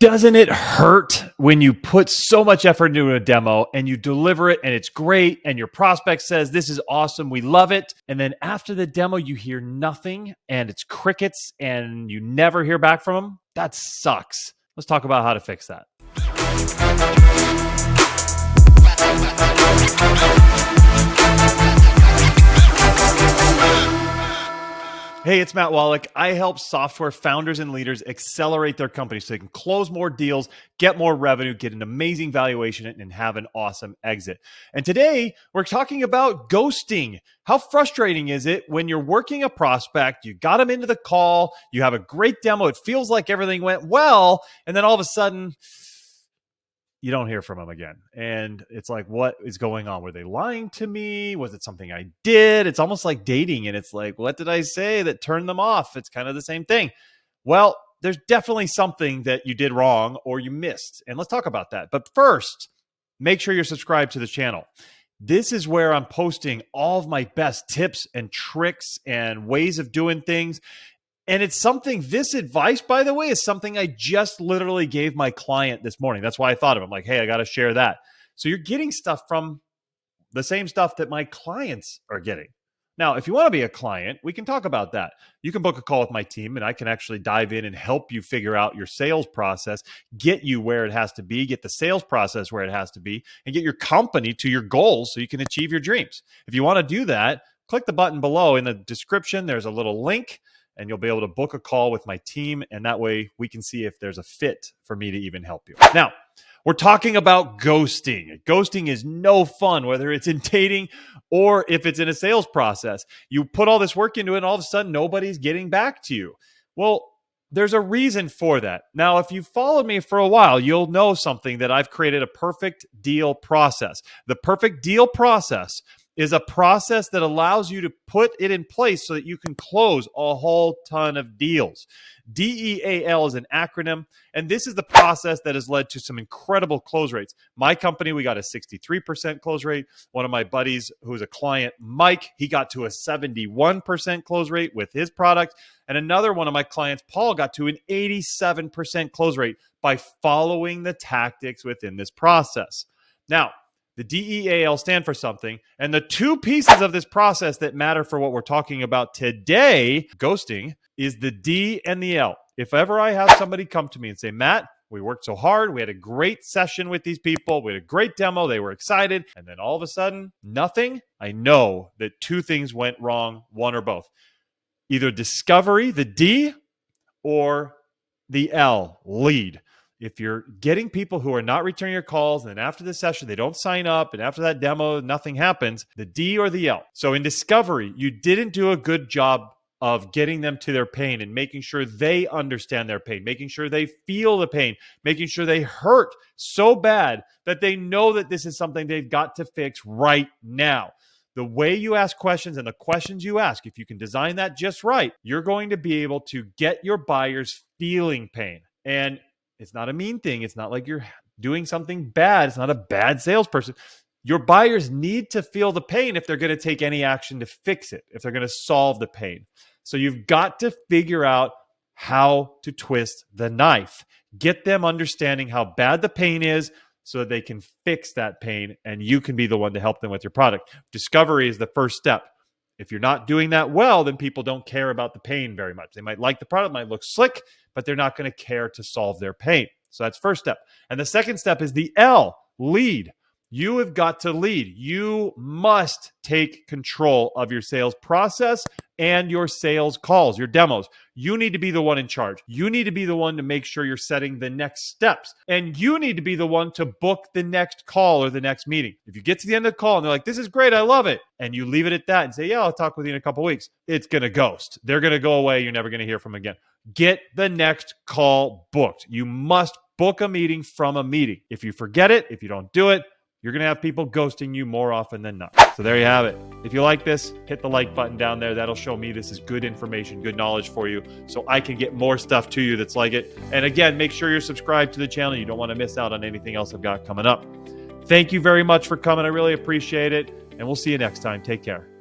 Doesn't it hurt when you put so much effort into a demo and you deliver it and it's great and your prospect says, this is awesome, we love it. And then after the demo, you hear nothing and it's crickets and you never hear back from them? That sucks. Let's talk about how to fix that. Hey, it's Matt Wolach. I help software founders and leaders accelerate their companies so they can close more deals, get more revenue, get an amazing valuation, and have an awesome exit. And today, we're talking about ghosting. How frustrating is it when you're working a prospect, you got them into the call, you have a great demo, it feels like everything went well, and then all of a sudden, you don't hear from them again. And it's like, what is going on? Were they lying to me? Was it something I did? It's almost like dating. And it's like, what did I say that turned them off? It's kind of the same thing. Well, there's definitely something that you did wrong or you missed. And let's talk about that. But first, make sure you're subscribed to the channel. This is where I'm posting all of my best tips and tricks and ways of doing things. And it's something, this advice, by the way, is something I just literally gave my client this morning. That's why I thought of it. I'm like, hey, I got to share that. So you're getting stuff from the same stuff that my clients are getting. Now, if you want to be a client, we can talk about that. You can book a call with my team and I can actually dive in and help you figure out your sales process, get you where it has to be, get the sales process where it has to be, and get your company to your goals so you can achieve your dreams. If you want to do that, click the button below in the description. There's a little link. And you'll be able to book a call with my team. And that way we can see if there's a fit for me to even help you. Now, we're talking about ghosting. Ghosting is no fun, whether it's in dating or if it's in a sales process. You put all this work into it and all of a sudden nobody's getting back to you. Well, there's a reason for that. Now, if you've followed me for a while, you'll know something that I've created a perfect deal process. The perfect deal process is a process that allows you to put it in place so that you can close a whole ton of deals. DEAL is an acronym, and this is the process that has led to some incredible close rates. My company, we got a 63% close rate. One of my buddies who's a client, Mike, he got to a 71% close rate with his product. And another one of my clients, Paul, got to an 87% close rate by following the tactics within this process. Now, the DEAL stand for something. And the two pieces of this process that matter for what we're talking about today, ghosting, is the D and the L. If ever I have somebody come to me and say, Matt, we worked so hard. We had a great session with these people. We had a great demo. They were excited. And then all of a sudden, nothing. I know that two things went wrong, one or both. Either discovery, the D, or the L, lead. If you're getting people who are not returning your calls and then after the session, they don't sign up and after that demo, nothing happens, the D or the L. So in discovery, you didn't do a good job of getting them to their pain and making sure they understand their pain, making sure they feel the pain, making sure they hurt so bad that they know that this is something they've got to fix right now. The way you ask questions and the questions you ask, if you can design that just right, you're going to be able to get your buyers feeling pain. And it's not a mean thing. It's not like you're doing something bad. It's not a bad salesperson. Your buyers need to feel the pain if they're going to take any action to fix it, if they're going to solve the pain. So you've got to figure out how to twist the knife. Get them understanding how bad the pain is so that they can fix that pain and you can be the one to help them with your product. Discovery is the first step. If you're not doing that well, then people don't care about the pain very much. They might like the product, might look slick, but they're not going to care to solve their pain. So that's first step. And the second step is the L, lead. You have got to lead. You must take control of your sales process and your sales calls, your demos. You need to be the one in charge. You need to be the one to make sure you're setting the next steps. And you need to be the one to book the next call or the next meeting. If you get to the end of the call and they're like, this is great, I love it, and you leave it at that and say, yeah, I'll talk with you in a couple of weeks, it's going to ghost. They're going to go away. You're never going to hear from them again. Get the next call booked. You must book a meeting from a meeting. If you forget it, if you don't do it, you're going to have people ghosting you more often than not. So there you have it. If you like this, hit the like button down there. That'll show me this is good information, good knowledge for you, so I can get more stuff to you that's like it. And again, make sure you're subscribed to the channel. You don't want to miss out on anything else I've got coming up. Thank you very much for coming. I really appreciate it. And we'll see you next time. Take care.